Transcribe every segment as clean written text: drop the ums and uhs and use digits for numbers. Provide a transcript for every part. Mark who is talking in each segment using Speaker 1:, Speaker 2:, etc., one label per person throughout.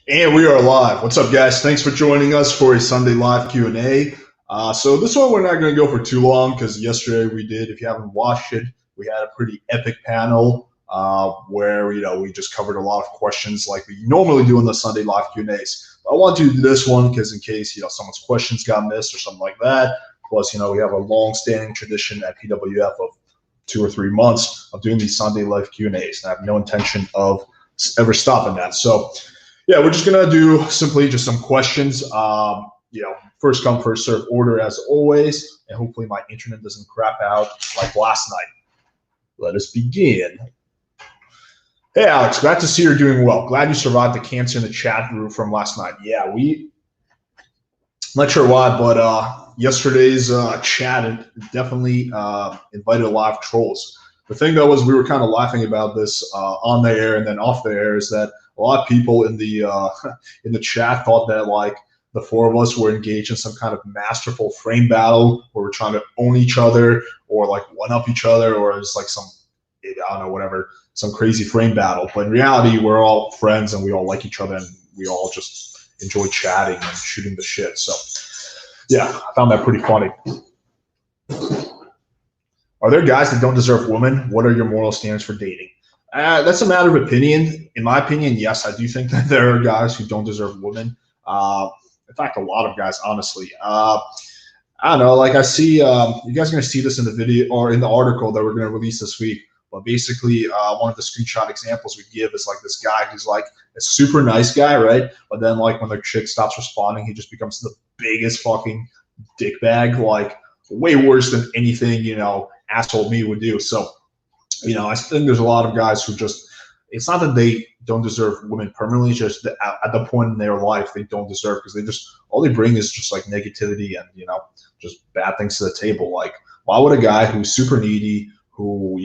Speaker 1: And we are live. What's up, guys? Thanks for joining us for a Sunday live Q&A. So this one we're not going to go for too long because yesterday we did. If you haven't watched it, we had a pretty epic panel where we just covered a lot of questions like we normally do in the Sunday live Q&As. I want to do this one because in case someone's questions got missed or something like that. Plus, we have a long-standing tradition at PWF of 2 or 3 months of doing these Sunday live Q&As, and I have no intention of ever stopping that. So. Yeah, we're just gonna do simply just some questions. First come, first serve order as always, and hopefully my internet doesn't crap out like last night. Let us begin. Hey Alex, glad to see you're doing well. Glad you survived the cancer in the chat group from last night. Yeah, not sure why, but yesterday's chat definitely invited a lot of trolls. The thing though was we were kind of laughing about this on the air and then off the air is that a lot of people in the chat thought that like the four of us were engaged in some kind of masterful frame battle where we're trying to own each other or like one up each other or it's like some some crazy frame battle. But in reality, we're all friends and we all like each other and we all just enjoy chatting and shooting the shit. So yeah, I found that pretty funny. Are there guys that don't deserve women? What are your moral standards for dating? That's a matter of opinion. In my opinion, yes, I do think that there are guys who don't deserve women. In fact, a lot of guys, honestly. I don't know. Like I see, you guys are going to see this in the video or in the article that we're going to release this week. But basically, one of the screenshot examples we give is like this guy who's like a super nice guy, right? But then like when the chick stops responding, he just becomes the biggest fucking dickbag, like way worse than anything, asshole me would do. So, I think there's a lot of guys who just, it's not that they don't deserve women permanently, it's just that at the point in their life they don't deserve because they just, all they bring is just like negativity and, just bad things to the table. Like, why would a guy who's super needy, who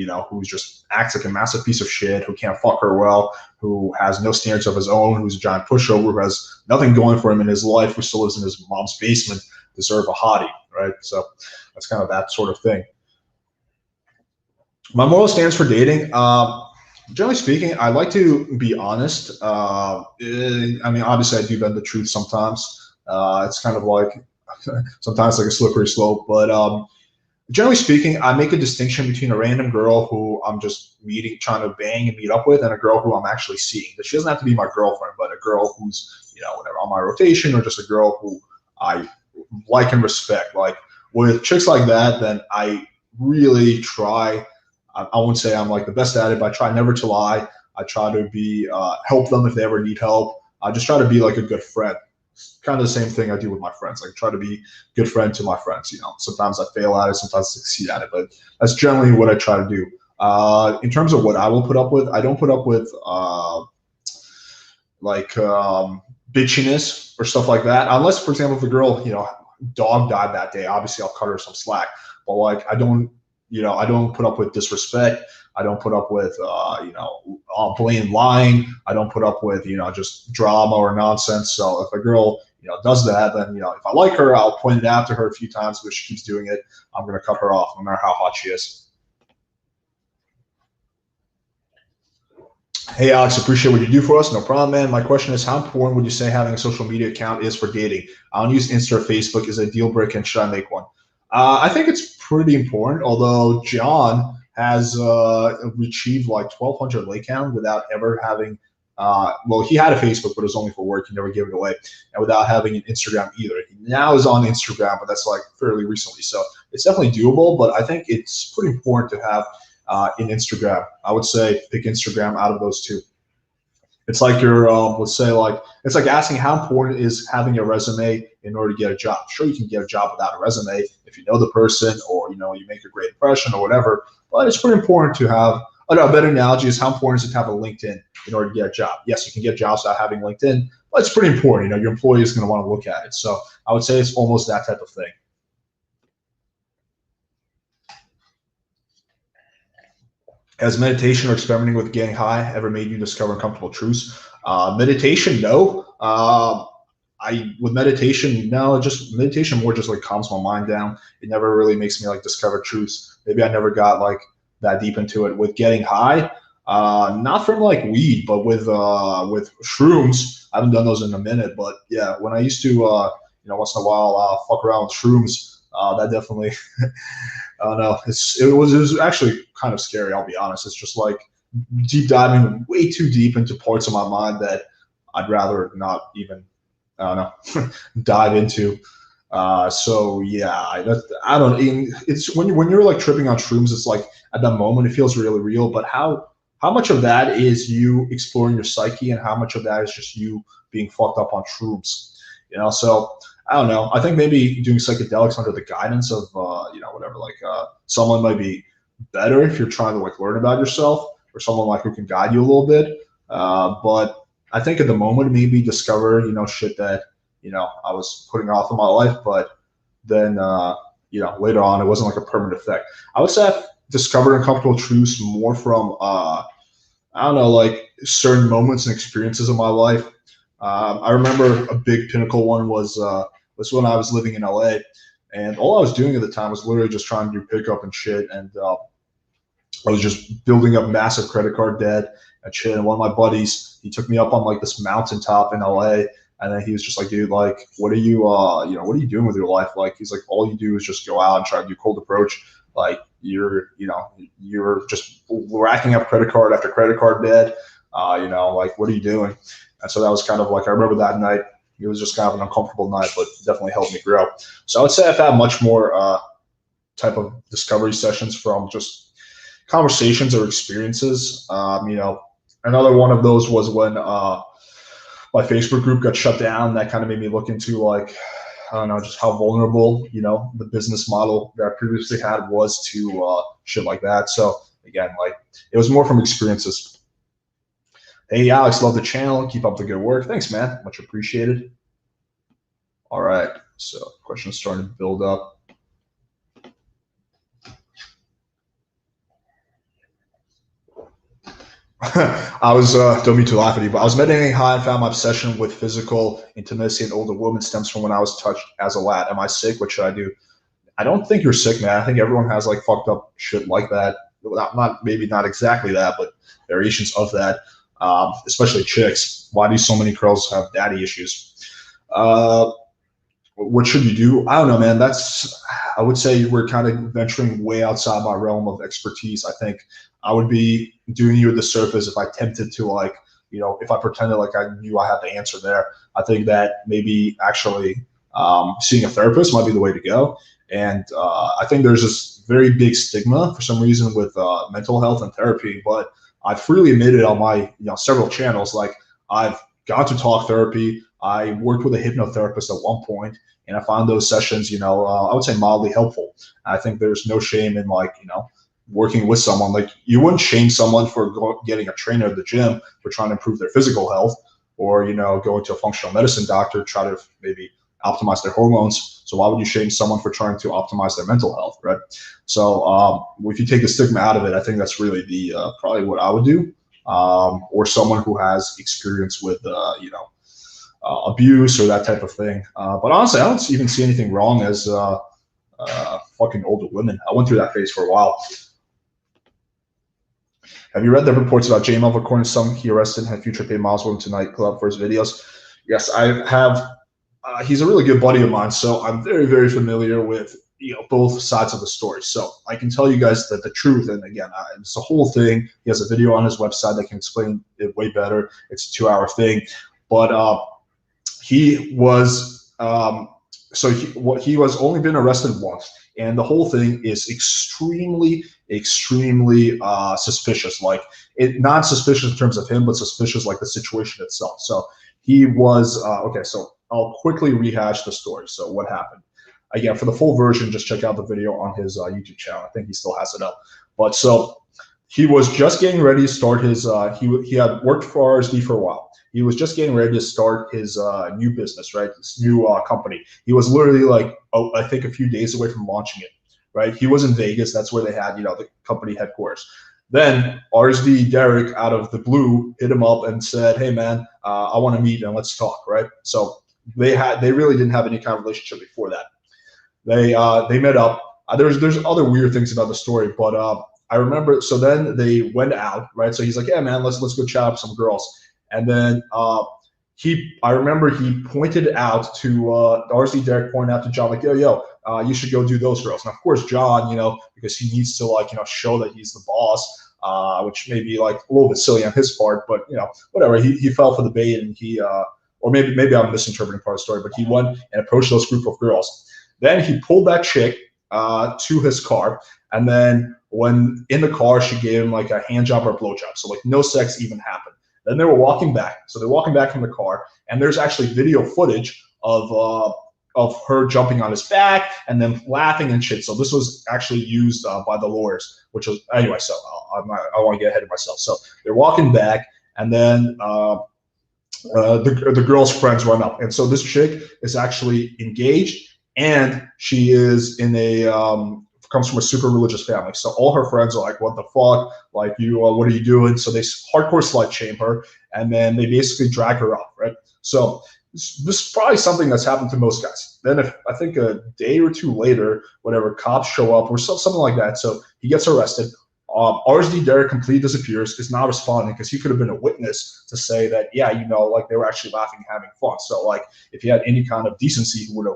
Speaker 1: just acts like a massive piece of shit, who can't fuck her well, who has no standards of his own, who's a giant pushover, who has nothing going for him in his life, who still lives in his mom's basement, deserve a hottie, right? So that's kind of that sort of thing. My moral stance for dating, generally speaking, I like to be honest. Obviously I do bend the truth sometimes. It's kind of like, sometimes like a slippery slope, but generally speaking, I make a distinction between a random girl who I'm just trying to bang and meet up with and a girl who I'm actually seeing. She doesn't have to be my girlfriend, but a girl who's, whatever, on my rotation or just a girl who I like and respect. Like with chicks like that, then I really try, I wouldn't say I'm like the best at it, but I try never to lie. I try to be help them if they ever need help. I just try to be like a good friend. It's kind of the same thing I do with my friends. Like try to be a good friend to my friends. Sometimes I fail at it, sometimes I succeed at it, but that's generally what I try to do. In terms of what I will put up with, I don't put up with bitchiness or stuff like that. Unless, for example, if a girl, dog died that day, obviously I'll cut her some slack. But like I don't put up with disrespect. I don't put up with, blatant lying. I don't put up with, just drama or nonsense. So if a girl, does that, then, if I like her, I'll point it out to her a few times, but if she keeps doing it, I'm going to cut her off no matter how hot she is. Hey, Alex, appreciate what you do for us. No problem, man. My question is, how important would you say having a social media account is for dating? I don't use Insta or Facebook. Is it a deal breaker and should I make one? I think it's pretty important, although John has achieved like 1,200 like count without ever having, he had a Facebook, but it was only for work. He never gave it away. And without having an Instagram either. He now is on Instagram, but that's like fairly recently. So it's definitely doable, but I think it's pretty important to have an Instagram. I would say pick Instagram out of those two. It's like it's like asking how important is having a resume in order to get a job. Sure, you can get a job without a resume if you know the person or, you make a great impression or whatever, but it's pretty important to have, a better analogy is how important is it to have a LinkedIn in order to get a job. Yes, you can get jobs without having LinkedIn, but it's pretty important. Your employee is going to want to look at it. So I would say it's almost that type of thing. Has meditation or experimenting with getting high ever made you discover uncomfortable truths? Meditation, no. With meditation, no. Just meditation more just like calms my mind down. It never really makes me like discover truths. Maybe I never got like that deep into it. With getting high, Not from like weed, but with shrooms. I haven't done those in a minute, but yeah, when I used to once in a while fuck around with shrooms, that definitely I don't know. It was actually kind of scary. I'll be honest. It's just like deep diving way too deep into parts of my mind that I'd rather not even I don't know dive into. So yeah, I don't. It's when you're like tripping on shrooms, it's like at that moment it feels really real. But how much of that is you exploring your psyche, and how much of that is just you being fucked up on shrooms? So I don't know. I think maybe doing psychedelics under the guidance of whatever, like someone might be better if you're trying to like learn about yourself, or someone like who can guide you a little bit. But I think at the moment maybe discover shit that I was putting off in my life, but then later on it wasn't like a permanent effect. I would say I've discovered uncomfortable truths more from I don't know, like certain moments and experiences in my life. I remember a big pinnacle one was when I was living in LA, and all I was doing at the time was literally just trying to do pickup and shit, and I was just building up massive credit card debt and shit. And one of my buddies, he took me up on like this mountaintop in LA, and then he was just like, dude, like, what are you, what are you doing with your life? Like, he's like, all you do is just go out and try to do cold approach. Like, you're just racking up credit card after credit card debt. Like, what are you doing? And so that was kind of like, I remember that night. It was just kind of an uncomfortable night, but definitely helped me grow. So I would say I've had much more type of discovery sessions from just conversations or experiences. Another one of those was when my Facebook group got shut down. That kind of made me look into like, I don't know, just how vulnerable, the business model that I previously had was to shit like that. So again, like it was more from experiences. Hey, Alex, love the channel. Keep up the good work. Thanks, man. Much appreciated. All right. So questions starting to build up. I was, don't mean to laugh at you, but I was meditating high and found my obsession with physical intimacy and older women stems from when I was touched as a lad. Am I sick? What should I do? I don't think you're sick, man. I think everyone has like fucked up shit like that. Maybe not exactly that, but variations of that. Especially chicks. Why do so many girls have daddy issues? What should you do? I don't know, man. I would say we're kind of venturing way outside my realm of expertise. I think I would be doing you a disservice if I attempted to like, if I pretended like I knew I had the answer there. I think that maybe actually seeing a therapist might be the way to go. And I think there's this very big stigma for some reason with mental health and therapy, but I freely admitted on my several channels, like I've gone to talk therapy. I worked with a hypnotherapist at one point, and I found those sessions, I would say mildly helpful. I think there's no shame in like, working with someone. Like you wouldn't shame someone for getting a trainer at the gym for trying to improve their physical health, or, going to a functional medicine doctor to try to maybe optimize their hormones. So why would you shame someone for trying to optimize their mental health, right? So if you take the stigma out of it, I think that's really the probably what I would do, or someone who has experience with abuse or that type of thing. But honestly, I don't even see anything wrong as fucking older women. I went through that phase for a while. Have you read the reports about John Melville? According to some, he arrested and had future paid miles with him to nightclub for his videos. Yes, I have. He's a really good buddy of mine, so I'm very, very familiar with both sides of the story. So I can tell you guys that the truth, and again, it's the whole thing. He has a video on his website that can explain it way better. It's a 2-hour thing, but he was he was only been arrested once, and the whole thing is extremely suspicious. Like not suspicious in terms of him, but suspicious like the situation itself. So he was okay. So I'll quickly rehash the story. So what happened? Again, for the full version, just check out the video on his YouTube channel. I think he still has it up. But so he was just getting ready to start his. He had worked for RSD for a while. He was just getting ready to start his new business, right? This new company. He was literally like, I think a few days away from launching it, right? He was in Vegas. That's where they had, the company headquarters. Then RSD Derek, out of the blue, hit him up and said, "Hey man, I want to meet and let's talk." Right? So they really didn't have any kind of relationship before that. They met up. There's other weird things about the story, but I remember, so then they went out, right? So he's like, yeah, man, let's go chat up with some girls. And then I remember he pointed out to RC Derek pointed out to John, like, yo, you should go do those girls. And of course, John, because he needs to like, show that he's the boss, which may be like a little bit silly on his part, but whatever. He fell for the bait, and he or maybe I'm misinterpreting part of the story, but he went and approached those group of girls. Then he pulled that chick to his car, and then when in the car, she gave him like a hand job or a blow job. So like no sex even happened. Then they were walking back. So they're walking back from the car, and there's actually video footage of her jumping on his back and then laughing and shit. So this was actually used by the lawyers, which was anyway. So I want to get ahead of myself. So they're walking back, and then the girl's friends run up, and so this chick is actually engaged, and she is in comes from a super religious family. So all her friends are like, what the fuck? Like, what are you doing? So they hardcore slut shame her, and then they basically drag her off, right? So this is probably something that's happened to most guys. Then I think a day or two later, whatever, cops show up or something like that. So he gets arrested. RSD Derek completely disappears, is not responding because he could have been a witness to say that, yeah, like they were actually laughing, having fun. So like if he had any kind of decency, he would have,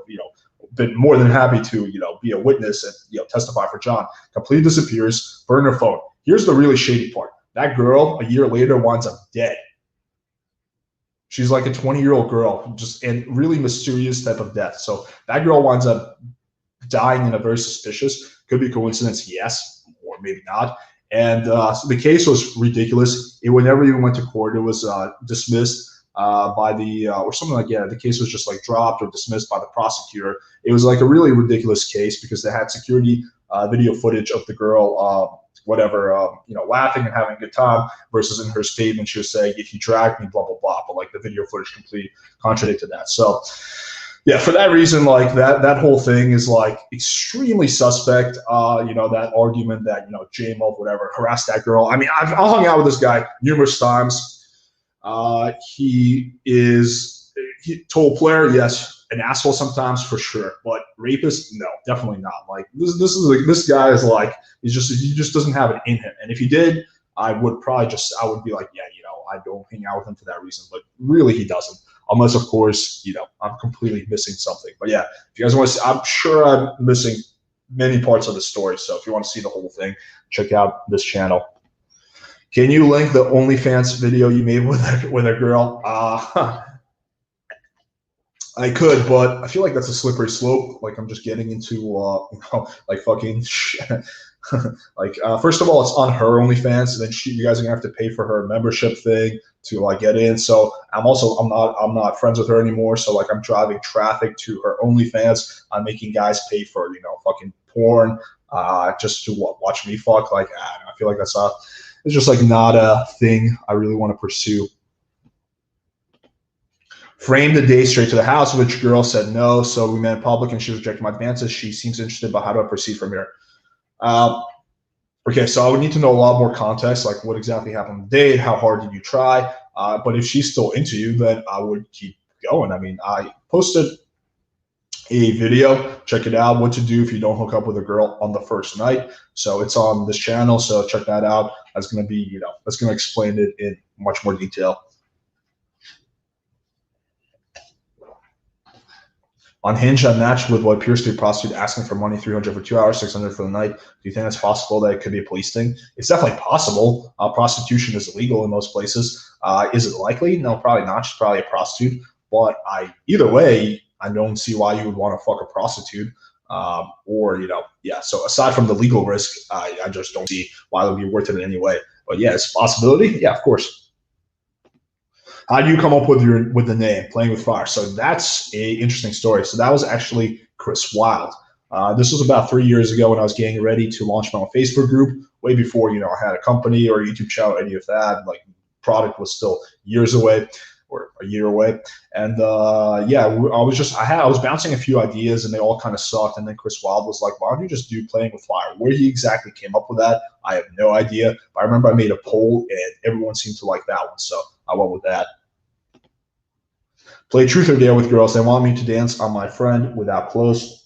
Speaker 1: been more than happy to, be a witness and, testify for John. Completely disappears, burn her phone. Here's the really shady part. That girl, a year later, winds up dead. She's like a 20-year-old girl, just and really mysterious type of death. So that girl winds up dying in a very suspicious, could be coincidence, yes, or maybe not. And so the case was ridiculous. It never even went to court. It was dismissed by the or something like that. The case was just like dropped or dismissed by the prosecutor. It was like a really ridiculous case because they had security video footage of the girl laughing and having a good time, versus in her statement she was saying, if you drag me, blah blah blah, but like the video footage completely contradicted that. So yeah, for that reason, like that whole thing is like extremely suspect. That argument that J Mo whatever harassed that girl. I mean, I've hung out with this guy numerous times. He total player, yes. An asshole sometimes, for sure, but rapist, no, definitely not. Like this guy is like he just doesn't have it in him. And if he did, I would be like, yeah, I don't hang out with him for that reason. But really, he doesn't, unless of course I'm completely missing something. But yeah, if you guys want to see, I'm sure I'm missing many parts of the story. So if you want to see the whole thing, check out this channel. Can you link the OnlyFans video you made with a girl? I could, but I feel like that's a slippery slope. Like I'm just getting into, like fucking like first of all, it's on her OnlyFans, and then you guys are gonna have to pay for her membership thing to like get in. So I'm not friends with her anymore. So like I'm driving traffic to her OnlyFans. I'm making guys pay for fucking porn, just to watch me fuck. Like I feel like it's just like not a thing I really want to pursue. Framed the day straight to the house, which girl said no. So we met in public and she rejected my advances. She seems interested, but how do I proceed from here? Okay, so I would need to know a lot more context, like what exactly happened on the date, how hard did you try? But if she's still into you, then I would keep going. I mean, I posted a video, check it out, what to do if you don't hook up with a girl on the first night. So it's on this channel, so check that out. That's gonna be, that's gonna explain it in much more detail. On Hinge, I matched with what appears to be a prostitute asking for money, 300 for 2 hours, 600 for the night. Do you think it's possible that it could be a police thing? It's definitely possible. Prostitution is illegal in most places. Is it likely? No, probably not. She's probably a prostitute. But either way, I don't see why you would want to fuck a prostitute. So aside from the legal risk, I just don't see why it would be worth it in any way. But yeah, it's a possibility. Yeah, of course. How do you come up with the name Playing with Fire? So that's a interesting story. So that was actually Chris Wilde. This was about 3 years ago when I was getting ready to launch my own Facebook group, way before I had a company or a YouTube channel, any of that. Like product was still years away or a year away. And I was bouncing a few ideas and they all kind of sucked. And then Chris Wilde was like, why don't you just do Playing with Fire? Where he exactly came up with that, I have no idea. But I remember I made a poll and everyone seemed to like that one. So I went with that. Play Truth or Dare with girls. They want me to dance on my friend without clothes.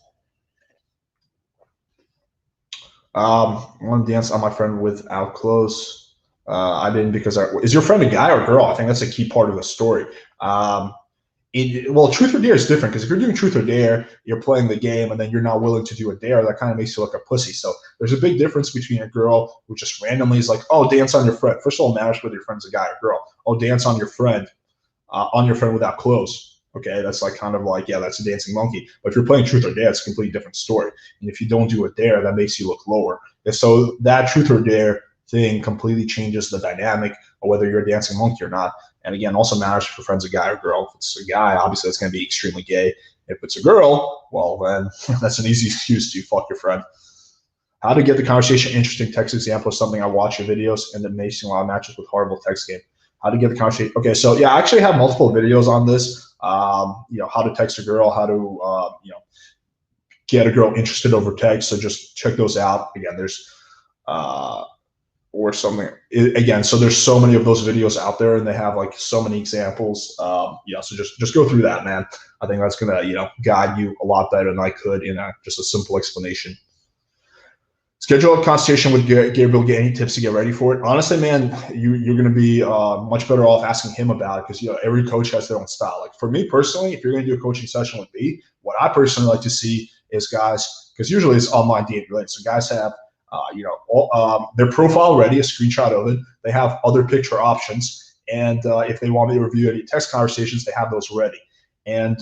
Speaker 1: I want to dance on my friend without clothes. I didn't because is your friend a guy or a girl? I think that's a key part of the story. Um, well, truth or dare is different because if you're doing truth or dare, you're playing the game and then you're not willing to do a dare. That kind of makes you look a pussy. So there's a big difference between a girl who just randomly is like, oh, dance on your friend. First of all, it matters whether your friend's a guy or girl. Oh, dance on your friend without clothes. Okay, that's like kind of like, yeah, that's a dancing monkey. But if you're playing truth or dare, it's a completely different story. And if you don't do a dare, that makes you look lower. And so that truth or dare thing completely changes the dynamic of whether you're a dancing monkey or not. And again, also matters if your friend's a guy or girl. If it's a guy, obviously it's going to be extremely gay. If it's a girl, well, then that's an easy excuse to fuck your friend. How to get the conversation interesting. Text example is something I watch your videos and then making a lot of matches with horrible text game. How to get the conversation. Okay, so yeah, I actually have multiple videos on this. How to text a girl, how to, get a girl interested over text. So just check those out. Again, there's, or something again. So there's so many of those videos out there and they have like so many examples. So just go through that, man. I think that's going to, guide you a lot better than I could in just a simple explanation. Schedule a consultation with Gabriel. Get any tips to get ready for it? Honestly, man, you're going to be much better off asking him about it because every coach has their own style. Like for me personally, if you're going to do a coaching session with me, what I personally like to see is guys, because usually it's online dating related. So guys have their profile ready, a screenshot of it. They have other picture options, and if they want me to review any text conversations, they have those ready. And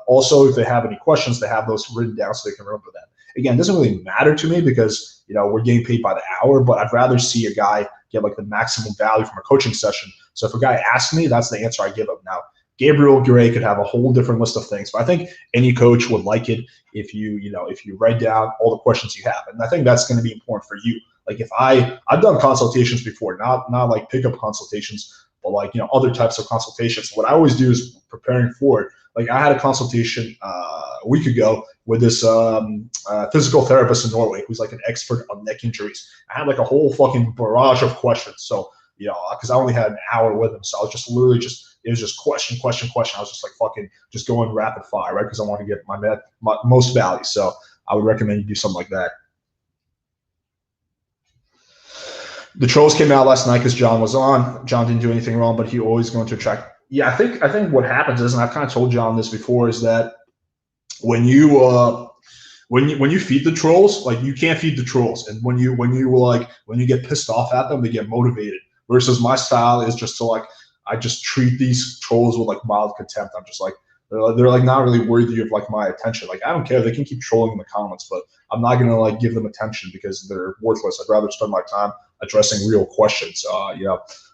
Speaker 1: also, if they have any questions, they have those written down so they can remember them. Again, it doesn't really matter to me because we're getting paid by the hour, but I'd rather see a guy get like the maximum value from a coaching session. So if a guy asks me, that's the answer I give him. Now, Gabriel Gray could have a whole different list of things, but I think any coach would like it if you write down all the questions you have, and I think that's going to be important for you. Like if I've done consultations before, not like pickup consultations, but like other types of consultations. What I always do is preparing for it. Like I had a consultation a week ago with this physical therapist in Norway who's like an expert on neck injuries. I had like a whole fucking barrage of questions. So, because I only had an hour with him. So I was just literally it was just question. I was just like fucking just going rapid fire, right? Because I want to get my most value. So I would recommend you do something like that. The trolls came out last night because John was on. John didn't do anything wrong, but he always going to attract. Yeah, I think what happens is, and I've kind of told John this before, is that when you feed the trolls, like you can't feed the trolls, and when you get pissed off at them, they get motivated. Versus my style is just to I just treat these trolls with like mild contempt. I'm just like they're like not really worthy of like my attention. Like I don't care, they can keep trolling in the comments, but I'm not gonna like give them attention because they're worthless. I'd rather spend my time addressing real questions.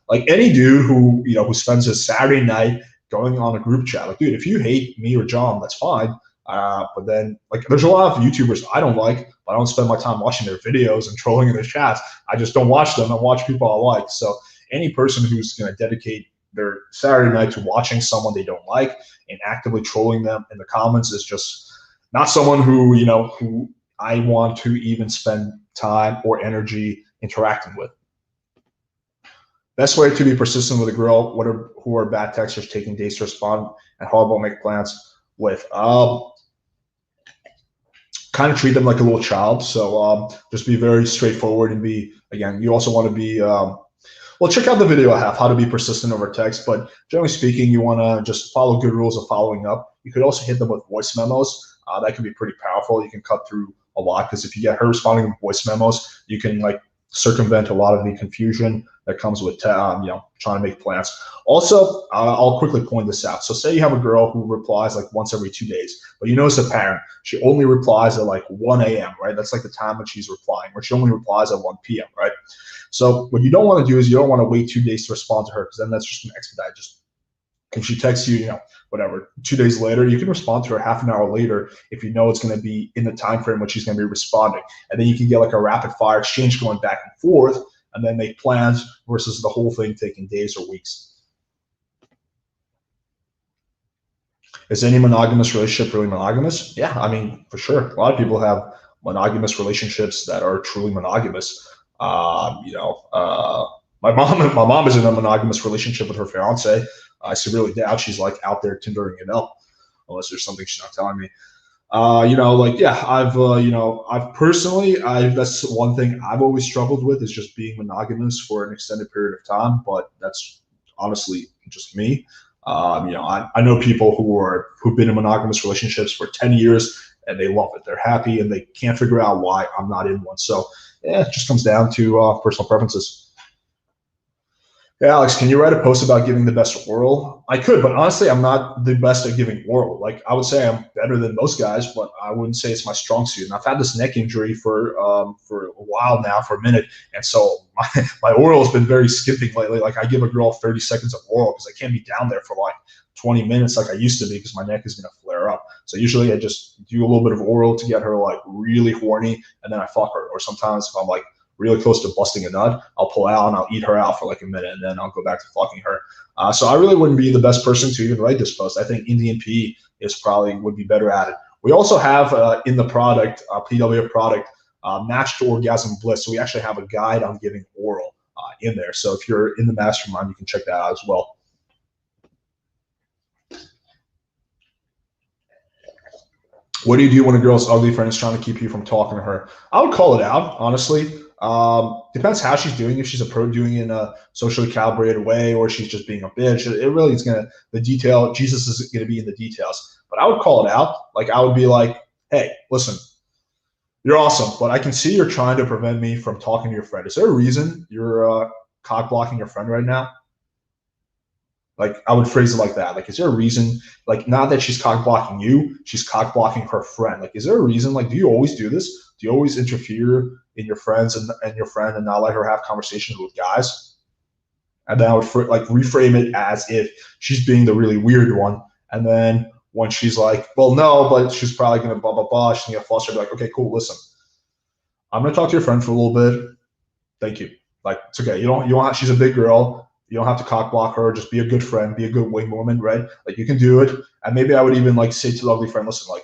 Speaker 1: Like any dude who who spends his Saturday night going on a group chat, like dude, if you hate me or John, that's fine. But then like there's a lot of YouTubers I don't like, but I don't spend my time watching their videos and trolling in their chats. I just don't watch them. I watch people I like. So any person who's going to dedicate their Saturday night to watching someone they don't like and actively trolling them in the comments is just not someone who who I want to even spend time or energy interacting with. Best way to be persistent with a girl who are bad texters, taking days to respond, and horrible make plans with. Kind of treat them like a little child. So just be very straightforward and you also want to be, well, check out the video I have, how to be persistent over text. But generally speaking, you want to just follow good rules of following up. You could also hit them with voice memos. That can be pretty powerful. You can cut through a lot because if you get her responding with voice memos, you can like circumvent a lot of the confusion that comes with trying to make plans. Also, I'll quickly point this out. So say you have a girl who replies like once every 2 days, but you notice a pattern. She only replies at like 1 a.m., right? That's like the time when she's replying, or she only replies at 1 p.m., right? So what you don't want to do is you don't want to wait 2 days to respond to her because then that's just going to expedite. Just if she texts you, whatever, 2 days later, you can respond to her half an hour later if you know it's going to be in the time frame when she's going to be responding. And then you can get like a rapid fire exchange going back and forth and then make plans versus the whole thing taking days or weeks. Is any monogamous relationship really monogamous? Yeah, I mean, for sure. A lot of people have monogamous relationships that are truly monogamous. My mom is in a monogamous relationship with her fiance. I severely doubt she's like out there Tindering it up, unless there's something she's not telling me. You know, like, yeah, you know, I've personally, that's one thing I've always struggled with is just being monogamous for an extended period of time. But that's honestly just me. You know, I know people who've been in monogamous relationships for 10 years and they love it. They're happy and they can't figure out why I'm not in one. So yeah, it just comes down to personal preferences. Hey, Alex, can you write a post about giving the best oral? I could, but honestly, I'm not the best at giving oral. Like, I would say I'm better than most guys, but I wouldn't say it's my strong suit. And I've had this neck injury for a while now, for a minute, and so my oral has been very skimping lately. Like, I give a girl 30 seconds of oral because I can't be down there for like 20 minutes like I used to be because my neck is gonna flare up. So usually I just do a little bit of oral to get her like really horny, and then I fuck her. Or sometimes if I'm like really close to busting a nut, I'll pull out and I'll eat her out for like a minute, and then I'll go back to fucking her. So I really wouldn't be the best person to even write this post. I think Indian P would be better at it. We also have in the product, PWF product, matched orgasm bliss. So we actually have a guide on giving oral in there. So if you're in the mastermind, you can check that out as well. What do you do when a girl's ugly friend is trying to keep you from talking to her? I would call it out, honestly. Depends how she's doing. If she's a pro doing it in a socially calibrated way, or she's just being a bitch. It really is gonna, the detail. Jesus is gonna be in the details. But I would call it out. Like, I would be like, hey, listen, you're awesome, but I can see you're trying to prevent me from talking to your friend. Is there a reason you're cock blocking your friend right now? Like, I would phrase it like that. Like, is there a reason? Like, not that she's cock blocking you, she's cock blocking her friend. Like, is there a reason? Like, do you always do this? Do you always interfere in your friends and your friend and not let her have conversations with guys? And then I would like reframe it as if she's being the really weird one. And then when she's like, well, no, but she's probably gonna blah blah blah, she's gonna get flustered. Be like, okay, cool. Listen, I'm gonna talk to your friend for a little bit. Thank you. Like, it's okay. You don't have, she's a big girl. You don't have to cock block her. Just be a good friend, be a good wing woman, right? Like, you can do it. And maybe I would even like say to the ugly friend, listen, like,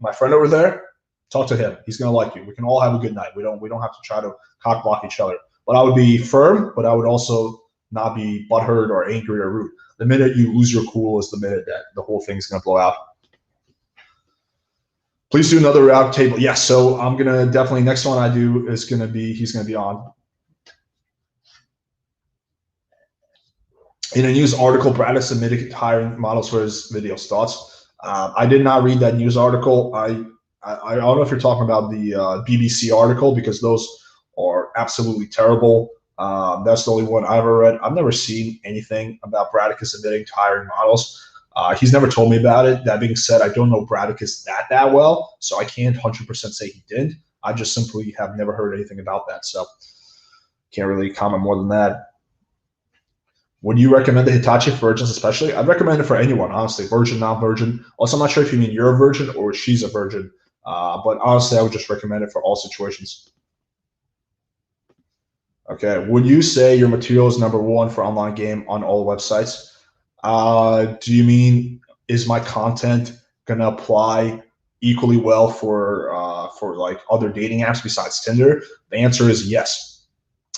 Speaker 1: my friend over there, talk to him. He's gonna like you. We can all have a good night. We don't have to try to cock block each other. But I would be firm, but I would also not be butthurt or angry or rude. The minute you lose your cool is the minute that the whole thing's gonna blow out. Please do another round table. Yeah, so I'm gonna definitely, next one I do is gonna be, he's gonna be on. In a news article, Braddock submitted hiring models for his video. Thoughts? I did not read that news article. I don't know if you're talking about the BBC article, because those are absolutely terrible. That's the only one I've ever read. I've never seen anything about Braddock submitting to hiring models. He's never told me about it. That being said, I don't know Braddock that well, so I can't 100% say he did. I just simply have never heard anything about that, so can't really comment more than that. Would you recommend the Hitachi for virgins especially? I'd recommend it for anyone, honestly, virgin, non-virgin. Also, I'm not sure if you mean you're a virgin or she's a virgin, but honestly, I would just recommend it for all situations. Okay, would you say your material is #1 for online game on all websites? Do you mean, is my content gonna apply equally well for like other dating apps besides Tinder? The answer is yes.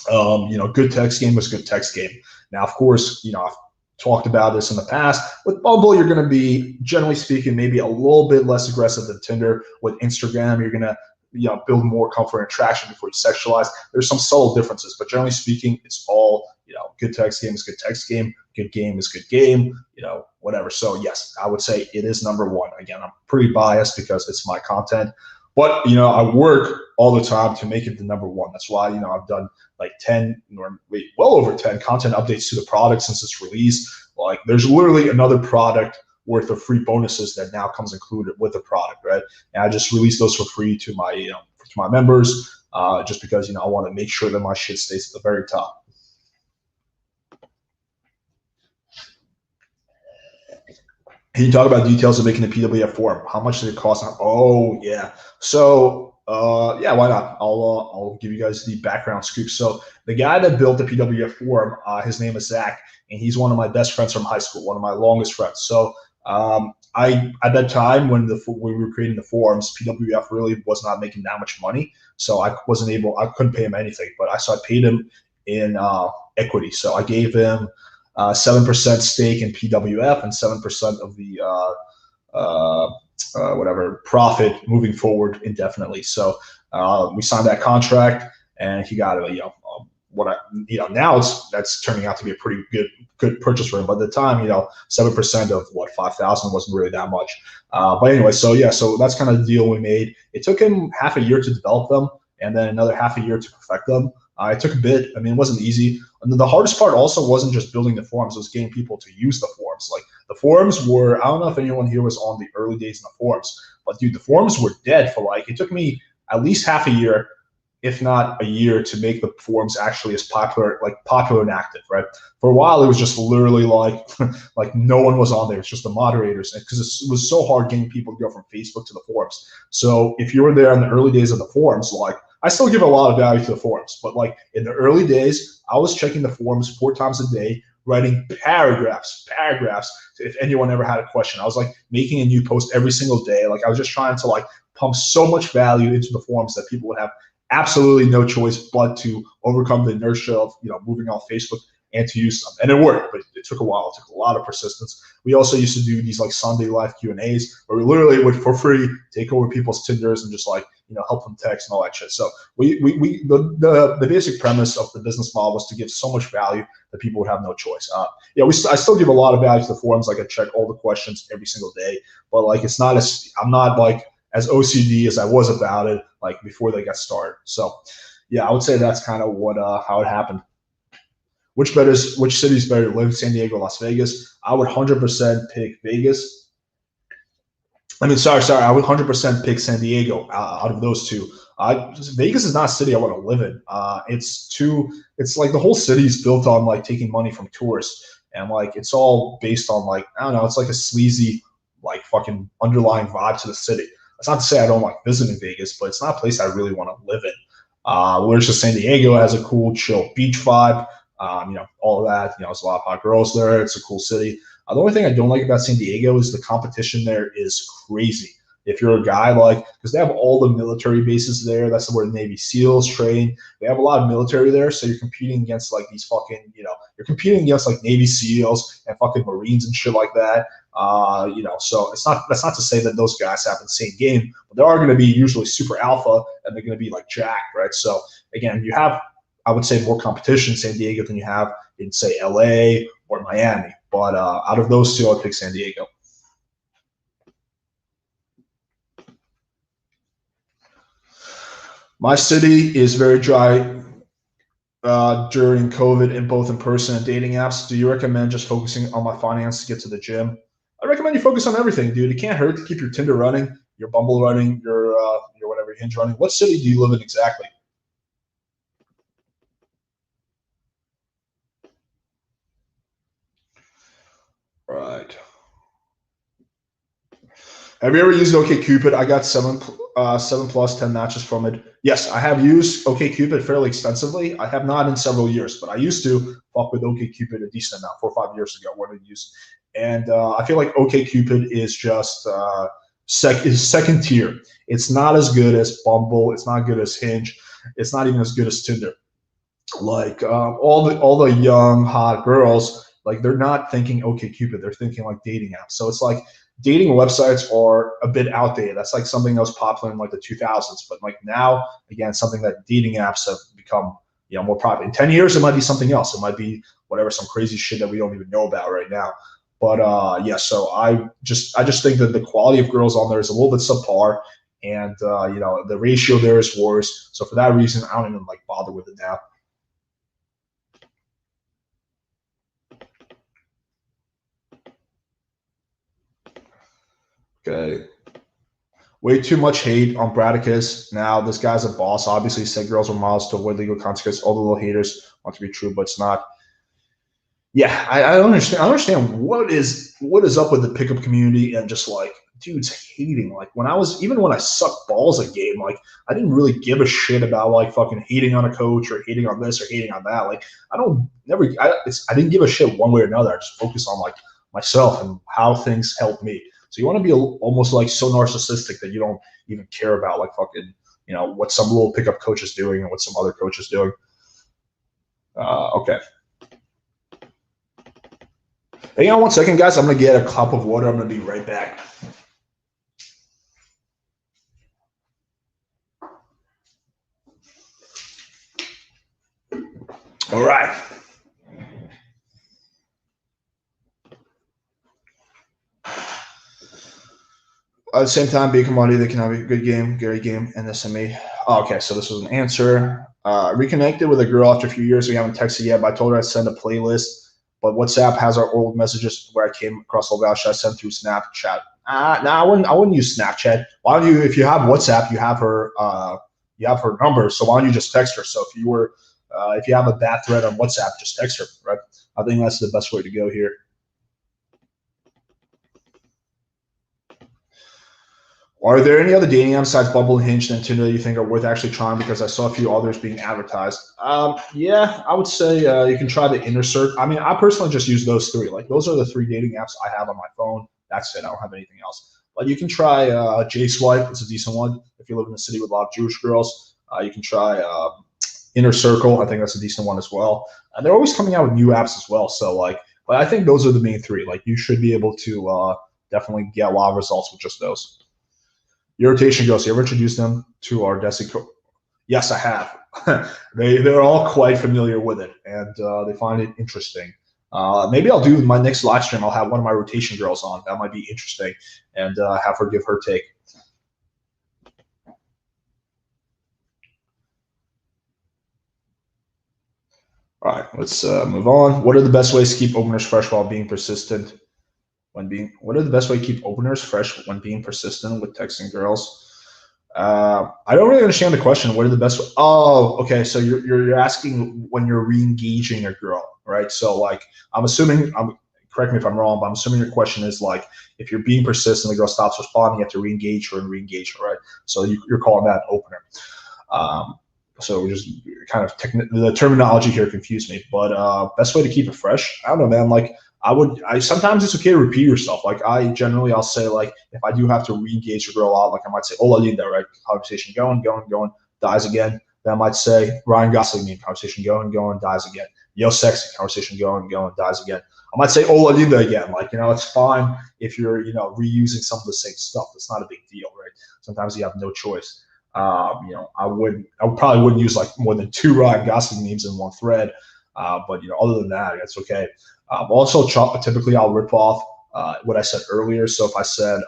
Speaker 1: You know, good text game is good text game. Now, of course, you know, I've talked about this in the past. With Bumble, you're going to be, generally speaking, maybe a little bit less aggressive than Tinder. With Instagram, you're going to, you know, build more comfort and attraction before you sexualize. There's some subtle differences, but generally speaking, it's all, you know, good text game is good text game. Good game is good game, you know, whatever. So yes, I would say it is #1. Again, I'm pretty biased because it's my content. But, you know, I work all the time to make it the #1. That's why, you know, I've done like 10, or well over 10 content updates to the product since its release. Like, there's literally another product worth of free bonuses that now comes included with the product, right? And I just released those for free to my, you know, to my members, just because, you know, I want to make sure that my shit stays at the very top. Can you talk about details of making the PWF form? How much did it cost? Oh yeah. So yeah, why not? I'll give you guys the background scoop. So the guy that built the PWF form, his name is Zach, and he's one of my best friends from high school, one of my longest friends. So I, at that time when we were creating the forums, PWF really was not making that much money, so I couldn't pay him anything. But I paid him in equity. So I gave him 7% stake in PWF and 7% of the whatever profit moving forward indefinitely. So we signed that contract, and he got a now that's turning out to be a pretty good purchase for him. But at the time, 7% of what 5,000 wasn't really that much. But anyway, so that's kind of the deal we made. It took him half a year to develop them, and then another half a year to perfect them. It took a bit. I mean, it wasn't easy. And the hardest part also wasn't just building the forums; it was getting people to use the forums. Like the forums were, I don't know if anyone here was on the early days in the forums, but dude, the forums were dead for it took me at least half a year, if not a year, to make the forums actually as popular and active, right? For a while, it was just literally like no one was on there. It's just the moderators, because it was so hard getting people to go from Facebook to the forums. So if you were there in the early days of the forums, I still give a lot of value to the forums, but in the early days, I was checking the forums 4 times a day, writing paragraphs if anyone ever had a question. I was making a new post every single day. I was just trying to pump so much value into the forums that people would have absolutely no choice but to overcome the inertia of moving off Facebook and to use them. And it worked, but it took a while. It took a lot of persistence. We also used to do these Sunday live Q&As where we literally would, for free, take over people's Tinders and just help them text and all that shit. So the basic premise of the business model was to give so much value that people would have no choice. I still give a lot of value to the forums. I check all the questions every single day, but I'm not as OCD as I was about it before they got started. So yeah, I would say that's kind of what how it happened. Which city is better to live, San Diego, Las Vegas? I would 100% pick Vegas. I mean, sorry, I would 100% pick San Diego out of those two. Vegas is not a city I want to live in. It's the whole city is built on taking money from tourists, and it's all based on I don't know, it's a sleazy fucking underlying vibe to the city. That's not to say I don't like visiting Vegas, but it's not a place I really want to live in. Whereas just San Diego has a cool, chill beach vibe. All of that. There's a lot of hot girls there. It's a cool city. The only thing I don't like about San Diego is the competition there is crazy. If you're a guy, because they have all the military bases there. That's where the Navy SEALs train. They have a lot of military there, so you're competing against these fucking, you're competing against Navy SEALs and fucking Marines and shit like that. So that's not to say that those guys have the same game, but they are going to be usually super alpha and they're going to be jacked, right? So again, you have, I would say, more competition in San Diego than you have in, say, LA or Miami. But out of those two, I'd pick San Diego. My city is very dry during COVID, in both in person and dating apps. Do you recommend just focusing on my finance to get to the gym? I recommend you focus on everything, dude. It can't hurt to keep your Tinder running, your Bumble running, your whatever, your Hinge running. What city do you live in exactly? Right. Have you ever used OKCupid? I got 7 plus 10 matches from it. Yes, I have used OKCupid fairly extensively. I have not in several years, but I used to fuck with OKCupid a decent amount 4 or 5 years ago. What I used, and I feel like OKCupid is just second tier. It's not as good as Bumble. It's not good as Hinge. It's not even as good as Tinder. All the young hot girls, they're not thinking OKCupid. They're thinking dating apps. So it's dating websites are a bit outdated. That's something that was popular in the 2000s, but now, again, something that dating apps have become more popular. In 10 years, it might be something else. It might be whatever, some crazy shit that we don't even know about right now. But yeah, so I just think that the quality of girls on there is a little bit subpar, and the ratio there is worse. So for that reason, I don't even bother with it now. Okay. Way too much hate on Braddock. Now this guy's a boss. Obviously, said girls are models to avoid legal consequences. All the little haters want to be true, but it's not. Yeah, I don't understand. I don't understand what is up with the pickup community and just dudes hating. When I sucked balls at game, I didn't really give a shit about fucking hating on a coach or hating on this or hating on that. I didn't give a shit one way or another. I just focused on myself and how things help me. So you want to be almost so narcissistic that you don't even care about fucking what some little pickup coach is doing and what some other coach is doing. Okay. Hang on one second, guys. I'm gonna get a cup of water. I'm gonna be right back. All right. At the same time, be a commodity that can have a good game, Gary game, and SME. Oh, okay, so this was an answer. Reconnected with a girl after a few years. We haven't texted yet, but I told her I'd send a playlist. But WhatsApp has our old messages where I came across all that. Should I send through Snapchat? I wouldn't use Snapchat. Why don't you? If you have WhatsApp, you have her number. So why don't you just text her? So if you have a bad thread on WhatsApp, just text her. Right? I think that's the best way to go here. Are there any other dating apps besides Bumble and Hinge and Tinder that you think are worth actually trying? Because I saw a few others being advertised. Yeah, I would say you can try the Inner Circle. I mean, I personally just use those three. Like those are the three dating apps I have on my phone. That's it. I don't have anything else. But you can try J-Swipe. It's a decent one. If you live in a city with a lot of Jewish girls, you can try Inner Circle. I think that's a decent one as well. And they're always coming out with new apps as well. So but I think those are the main three. Like you should be able to definitely get a lot of results with just those. Your rotation girls, you ever introduced them to our Desi? Yes, I have. They're all quite familiar with it, and they find it interesting. Maybe I'll do my next live stream. I'll have one of my rotation girls on. That might be interesting, and have her give her take. All right, let's move on. What are the best ways to keep openers fresh while being persistent? What are the best way to keep openers fresh when being persistent with texting girls? I don't really understand the question. What are the best? Oh, okay. So you're asking when you're re-engaging a girl, right? So I'm assuming, correct me if I'm wrong, but I'm assuming your question is if you're being persistent, the girl stops responding, you have to re-engage her and re-engage her, right? So you're calling that an opener. So just kind of the terminology here confused me, but best way to keep it fresh. I don't know, man. Sometimes it's okay to repeat yourself. I'll say if I do have to re-engage a girl out, I might say hola linda, right? Conversation going, dies again. Then I might say Ryan Gosling meme, conversation going, dies again. Yo sexy, conversation going, dies again. I might say hola linda again. It's fine if you're, reusing some of the same stuff. It's not a big deal, right? Sometimes you have no choice. I probably wouldn't use more than 2 Ryan Gosling memes in one thread. But other than that, that's okay. Also, typically I'll rip off what I said earlier. So if I said,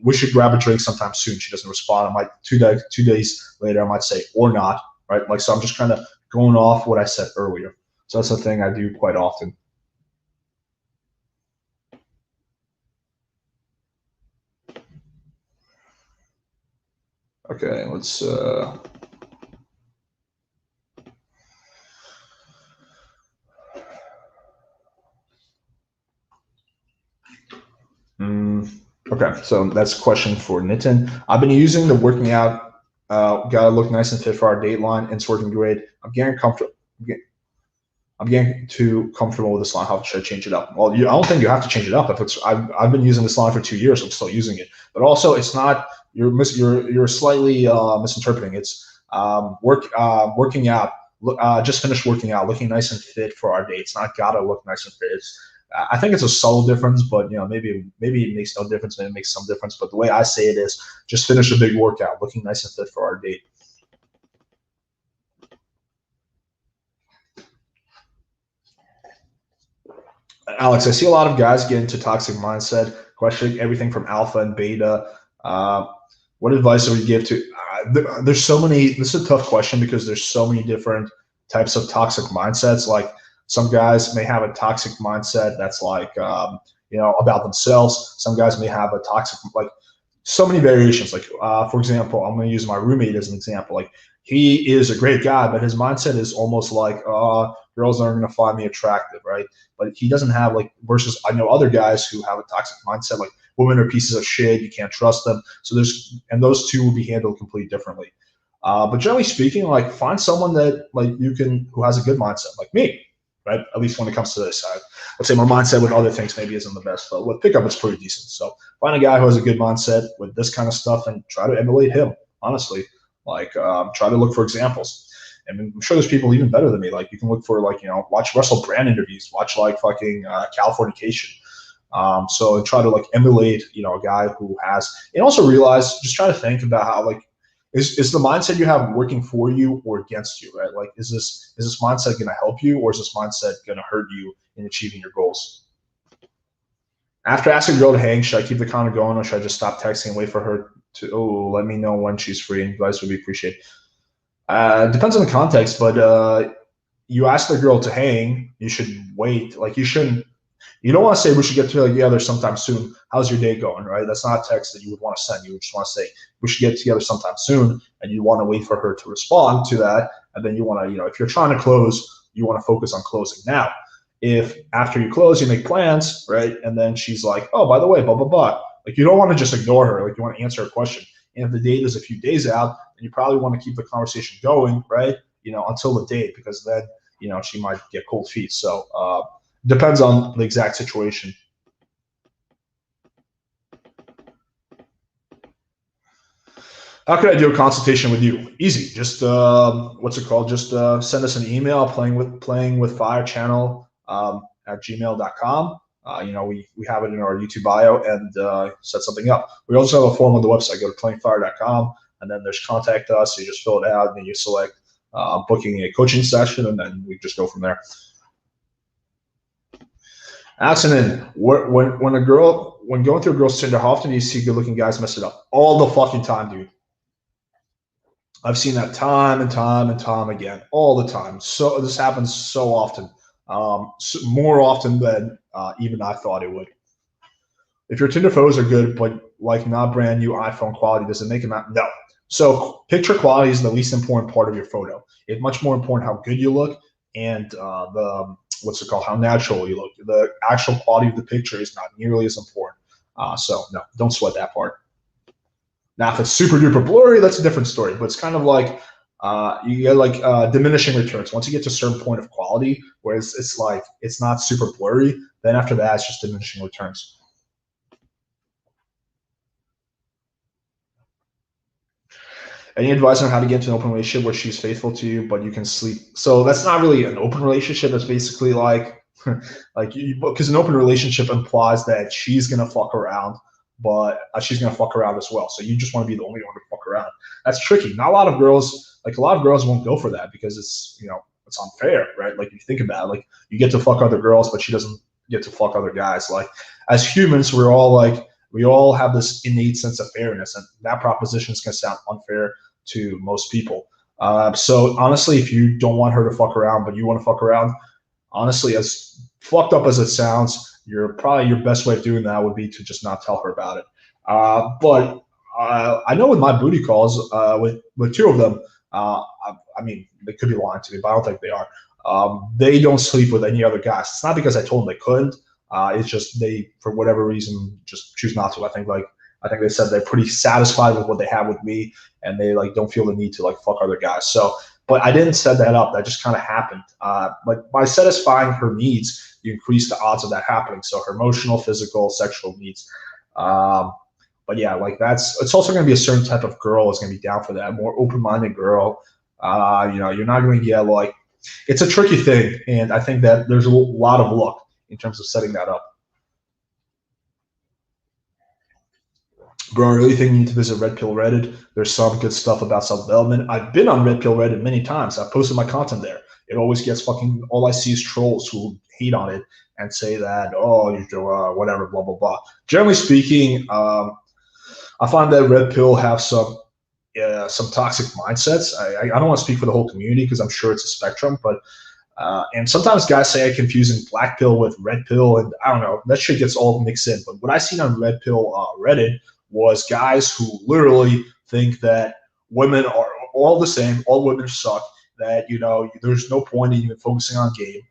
Speaker 1: we should grab a drink sometime soon, she doesn't respond. I might 2 days later, I might say or not, right? So I'm just kind of going off what I said earlier. So that's the thing I do quite often. Okay, let's. Okay, so that's a question for Nitin. I've been using the working out. Gotta look nice and fit for our date line, and it's working great. I'm getting comfortable. I'm getting too comfortable with this line. How should I change it up? Well, I don't think you have to change it up. I've been using this line for 2 years. I'm still using it, but also it's not. You're slightly misinterpreting. It's working out. Just finished working out, looking nice and fit for our date. It's not gotta look nice and fit. I think it's a subtle difference, but maybe it makes no difference. Maybe it makes some difference. But the way I say it is, just finish a big workout, looking nice and fit for our date. Alex, I see a lot of guys get into toxic mindset, questioning everything from alpha and beta. What advice would you give to? There's so many. This is a tough question because there's so many different types of toxic mindsets. Some guys may have a toxic mindset that's about themselves. Some guys may have a toxic, so many variations. For example, I'm going to use my roommate as an example. He is a great guy, but his mindset is almost girls aren't going to find me attractive, right? But he doesn't have versus I know other guys who have a toxic mindset, women are pieces of shit, you can't trust them. So those two will be handled completely differently. But generally speaking, find someone that who has a good mindset, like me, right? At least when it comes to this side. Let's say my mindset with other things maybe isn't the best, but with pickup it's pretty decent. So find a guy who has a good mindset with this kind of stuff and try to emulate him, honestly. Try to look for examples. And I'm sure there's people even better than me. You can look for watch Russell Brand interviews, watch Californication. So try to emulate, a guy who has, and also realize, just try to think about how is the mindset you have working for you or against you, right? Like, is this mindset going to help you, or is this mindset going to hurt you in achieving your goals? After asking a girl to hang, should I keep the comment going, or should I just stop texting and wait for her to, let me know when she's free? And advice would be appreciated. Depends on the context, but you ask the girl to hang, you should wait. Like, you don't want to say we should get together sometime soon. How's your day going, right? That's not a text that you would want to send. You would just want to say we should get together sometime soon, and you want to wait for her to respond to that. And then you want to, if you're trying to close, you want to focus on closing. Now, if after you close, you make plans, right? And then she's like, oh, by the way, blah, blah, blah. Like, you don't want to just ignore her. Like, you want to answer her question. And if the date is a few days out, then you probably want to keep the conversation going, right? Until the date, because then, she might get cold feet. So, depends on the exact situation. How can I do a consultation with you? Easy. Just what's it called? Just send us an email, playing with fire channel at gmail.com. We have it in our YouTube bio, and set something up. We also have a form on the website. Go to playingfire.com, and then there's contact us. So you just fill it out, and then you select booking a coaching session, and then we just go from there. Accident. When going through a girl's Tinder, how often do you see good-looking guys mess it up? All the fucking time, dude. I've seen that time and time and time again, all the time. So this happens so often, more often than even I thought it would. If your Tinder photos are good, but like not brand new iPhone quality, does it make them out? No. So picture quality is the least important part of your photo. It's much more important how good you look and how natural you look. The actual quality of the picture is not nearly as important. So no, don't sweat that part. Now, if it's super duper blurry, that's a different story. But it's kind of like you get diminishing returns. Once you get to a certain point of quality, where it's not super blurry, then after that, it's just diminishing returns. Any advice on how to get into an open relationship where she's faithful to you, but you can sleep? So that's not really an open relationship. That's basically because an open relationship implies that she's gonna fuck around, but she's gonna fuck around as well. So you just want to be the only one to fuck around. That's tricky. Not a lot of girls, a lot of girls won't go for that because it's it's unfair, right? Like, if you think about it, like, you get to fuck other girls, but she doesn't get to fuck other guys. Like, as humans, we all have this innate sense of fairness, and that proposition is going to sound unfair to most people. So honestly, if you don't want her to fuck around, but you want to fuck around, honestly, as fucked up as it sounds, your best way of doing that would be to just not tell her about it. But I know with my booty calls, with two of them, I mean, they could be lying to me, but I don't think they are. They don't sleep with any other guys. It's not because I told them they couldn't. It's just they, for whatever reason, just choose not to. I think they said they're pretty satisfied with what they have with me, and they don't feel the need to fuck other guys. So, but I didn't set that up. That just kind of happened. By satisfying her needs, you increase the odds of that happening. So her emotional, physical, sexual needs. But yeah, it's also going to be a certain type of girl is going to be down for that. More open-minded girl. You're not going to get it's a tricky thing, and I think that there's a lot of luck in terms of setting that up. Bro, I really think you need to visit Red Pill Reddit. There's some good stuff about self-development. I've been on Red Pill Reddit many times. I've posted my content there. It always gets all I see is trolls who hate on it and say that, oh, you're whatever, blah, blah, blah. Generally speaking, I find that Red Pill have some toxic mindsets. I don't want to speak for the whole community because I'm sure it's a spectrum, but and sometimes guys say I'm confusing black pill with red pill, and I don't know, that shit gets all mixed in. But what I seen on Red Pill Reddit was guys who literally think that women are all the same, all women suck, that there's no point in even focusing on game.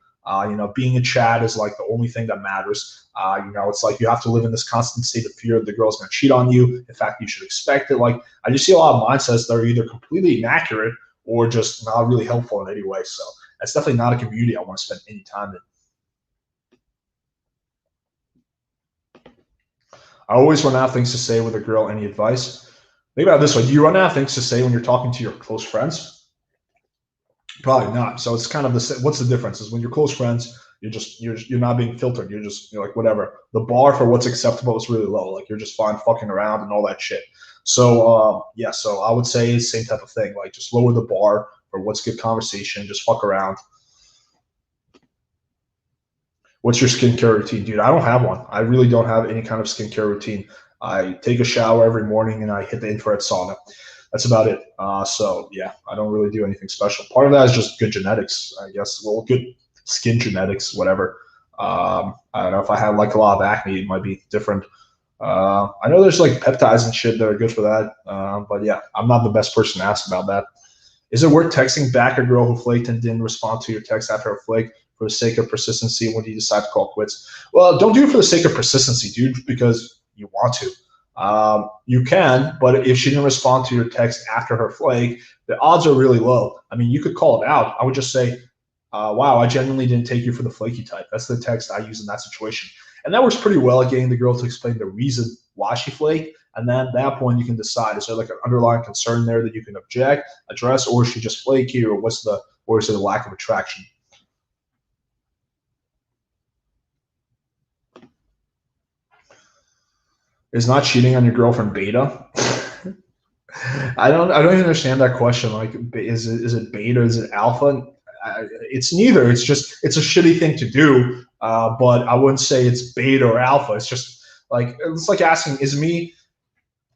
Speaker 1: Being in chat is the only thing that matters. It's you have to live in this constant state of fear that the girl's gonna cheat on you. In fact, you should expect it. I just see a lot of mindsets that are either completely inaccurate or just not really helpful in any way. So that's definitely not a community I want to spend any time in. I always run out of things to say with a girl. Any advice? Think about it this way. Do you run out of things to say when you're talking to your close friends? Probably not. So it's kind of what's the difference is when you're close friends, you're not being filtered. You're like whatever. The bar for what's acceptable is really low. Like you're just fine fucking around and all that shit. So yeah, so I would say same type of thing. Like just lower the bar for what's good conversation. Just fuck around. What's your skincare routine, dude? I don't have one. I really don't have any kind of skincare routine. I take a shower every morning and I hit the infrared sauna. That's about it. So yeah, I don't really do anything special. Part of that is just good genetics, I guess. Well, good skin genetics, whatever. I don't know if I had like a lot of acne, it might be different. I know there's like peptides and shit that are good for that. But yeah, I'm not the best person to ask about that. Is it worth texting back a girl who flaked and didn't respond to your text after a flake for the sake of persistency when you decide to call quits? Well, don't do it for the sake of persistency, dude, because you want to. You can, but if she didn't respond to your text after her flake, the odds are really low. I mean, you could call it out. I would just say, wow, I genuinely didn't take you for the flaky type. That's the text I use in that situation. And that works pretty well at getting the girl to explain the reason why she flaked. And then at that point, you can decide, is there like an underlying concern there that you can address, or is she just flaky, or or is it a lack of attraction? Is not cheating on your girlfriend beta? I don't even understand that question. Like, is it beta? Is it alpha? It's neither. It's a shitty thing to do. But I wouldn't say it's beta or alpha. It's just like, it's like asking, is me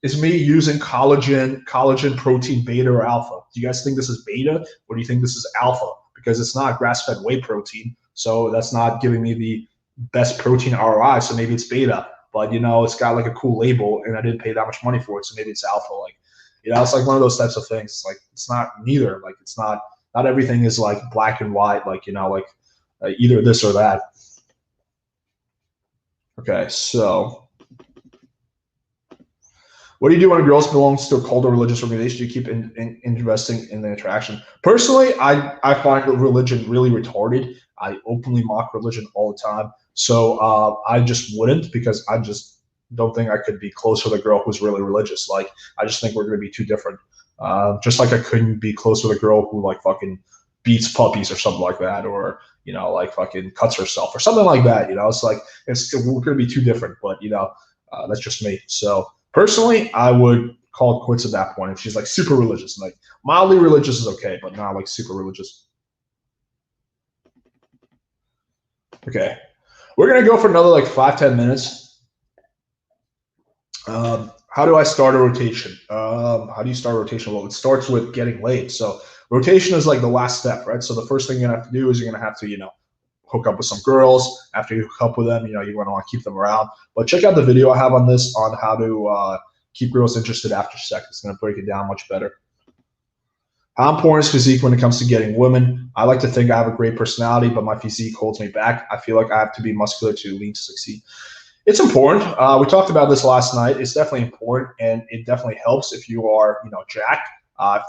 Speaker 1: using collagen protein beta or alpha? Do you guys think this is beta, or do you think this is alpha? Because it's not grass-fed whey protein, so that's not giving me the best protein ROI. So maybe it's beta. But it's got like a cool label, and I didn't pay that much money for it, so maybe it's alpha. Like, it's like one of those types of things. It's like, it's not neither. Like, it's not everything is like black and white. Like, either this or that. Okay, so what do you do when a girl belongs to a cult or religious organization? Do you keep investing in the attraction? Personally, I find religion really retarded. I openly mock religion all the time. So I just wouldn't, because I just don't think I could be close with a girl who's really religious. Like, I just think we're going to be too different. Just like I couldn't be close with a girl who like fucking beats puppies or something like that, or like fucking cuts herself or something like that. It's like, we're going to be too different. But that's just me. So personally, I would call it quits at that point if she's like super religious. Like, mildly religious is okay, but not like super religious. Okay. We're going to go for another like 5-10 minutes. How do I start a rotation? How do you start a rotation? Well, it starts with getting laid. So rotation is like the last step, right? So the first thing you're going to have to do is you're going to have to, hook up with some girls. After you hook up with them, you're going to want to keep them around. But check out the video I have on this, on how to keep girls interested after sex. It's going to break it down much better. How important is physique when it comes to getting women? I like to think I have a great personality, but my physique holds me back. I feel like I have to be muscular to lean to succeed. It's important. We talked about this last night. It's definitely important, and it definitely helps if you are, jacked.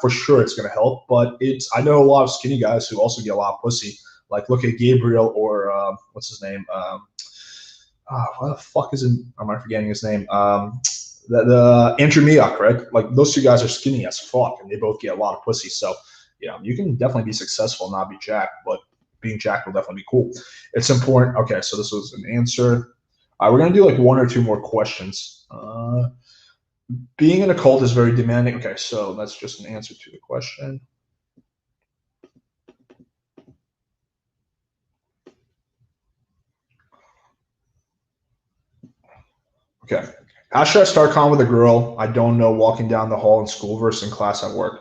Speaker 1: For sure, it's going to help. But I know a lot of skinny guys who also get a lot of pussy. Like, look at Gabriel, or what's his name? What the fuck is it? Am I forgetting his name? The Andrew Miak, right? Like, those two guys are skinny as fuck, and they both get a lot of pussy. So, you can definitely be successful and not be jacked, but being jacked will definitely be cool. It's important. Okay, so this was an answer. All right, we're gonna do like 1 or 2 more questions. Being in a cult is very demanding. Okay, so that's just an answer to the question. Okay. How should I start calling with a girl I don't know walking down the hall in school versus in class at work?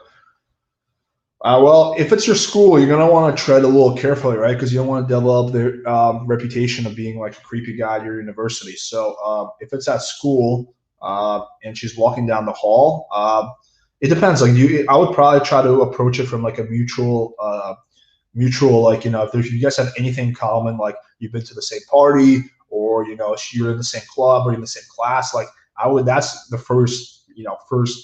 Speaker 1: Well, if it's your school, you're going to want to tread a little carefully, right? Because you don't want to develop the reputation of being like a creepy guy at your university. So if it's at school and she's walking down the hall, it depends. Like, I would probably try to approach it from like a mutual, like, if you guys have anything in common, like you've been to the same party, or you're in the same club or in the same class, like that's the first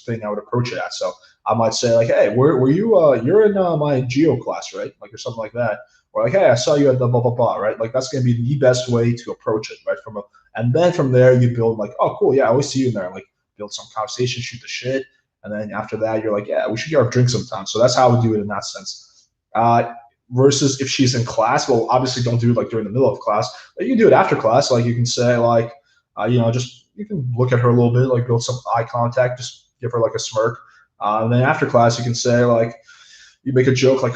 Speaker 1: thing I would approach it at. So I might say like, hey, were you you're in my geo class, right? Like, or something like that. Or like, hey, I saw you at the blah blah blah, right? Like, that's gonna be the best way to approach it, right? And then from there you build like, oh cool, yeah, I always see you in there. Like, build some conversation, shoot the shit, and then after that you're like, yeah, we should get our drink sometime. So that's how I would do it in that sense. versus if she's in class. Well, obviously don't do it like during the middle of class, but you can do it after class. Like you can say like, you know, just you can look at her a little bit, like build some eye contact, just give her like a smirk. And then after class, you can say like, you make a joke like,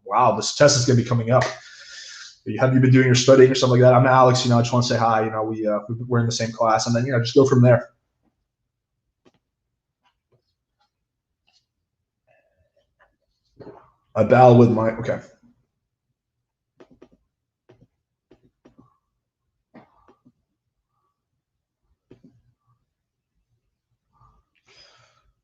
Speaker 1: wow, this test is gonna be coming up. Have you been doing your studying or something like that? I'm Alex, you know, I just want to say hi, you know, we're in the same class, and then, you know, just go from there. I battle with my, okay.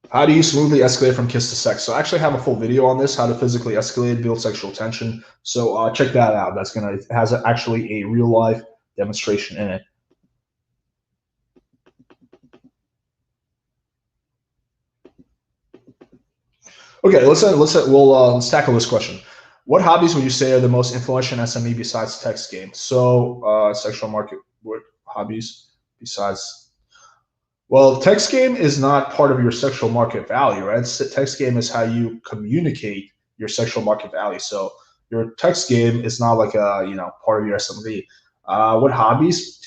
Speaker 1: How do you smoothly escalate from kiss to sex? So I actually have a full video on this, how to physically escalate, build sexual tension. So check that out. That's it has actually a real life demonstration in it. Okay, let's tackle this question. What hobbies would you say are the most influential in SME besides text game? So sexual market, what hobbies besides? Well, text game is not part of your sexual market value, right? Text game is how you communicate your sexual market value. So your text game is not like a, you know, part of your SMB. What hobbies?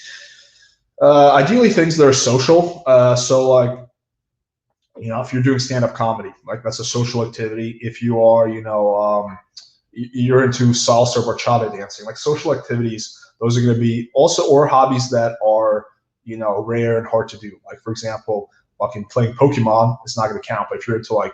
Speaker 1: Ideally things that are social. So like, you know, if you're doing stand-up comedy, like that's a social activity. If you are, you know, you're into salsa or bachata dancing, like social activities, those are going to be also, or hobbies that are, you know, rare and hard to do. Like for example, fucking playing Pokemon is not going to count. But if you're into like,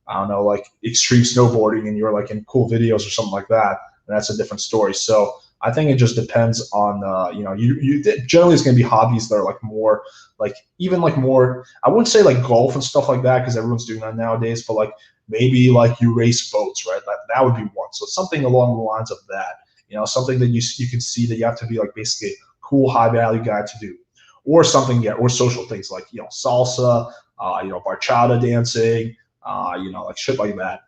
Speaker 1: I don't know, like extreme snowboarding and you're like in cool videos or something like that, then that's a different story. So I think it just depends on, you know, you generally it's going to be hobbies that are like more, like even like more, I wouldn't say like golf and stuff like that because everyone's doing that nowadays, but like maybe like you race boats, right? That would be one. So something along the lines of that, you know, something that you can see that you have to be like basically a cool high value guy to do, or something, yeah, or social things like, you know, salsa, you know, bachata dancing, you know, like shit like that.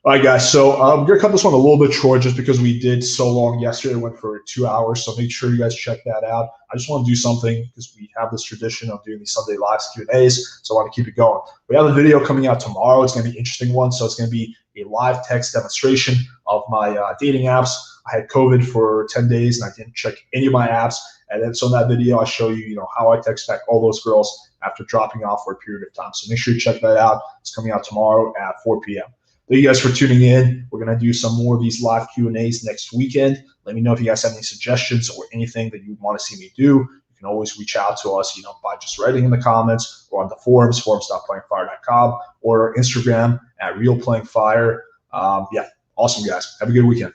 Speaker 1: All right, guys. So we're gonna cut this one a little bit short just because we did so long yesterday. It went for 2 hours, so make sure you guys check that out. I just want to do something because we have this tradition of doing these Sunday live Q&As, so I want to keep it going. We have a video coming out tomorrow. It's gonna be an interesting one. So it's gonna be a live text demonstration of my dating apps. I had COVID for 10 days and I didn't check any of my apps. And then so in that video, I show you, you know, how I text back all those girls after dropping off for a period of time. So make sure you check that out. It's coming out tomorrow at 4 p.m. Thank you guys for tuning in. We're going to do some more of these live Q&As next weekend. Let me know if you guys have any suggestions or anything that you want to see me do. You can always reach out to us, you know, by just writing in the comments or on the forums, forums.playingfire.com, or Instagram at realplayingfire. Yeah, awesome, guys. Have a good weekend.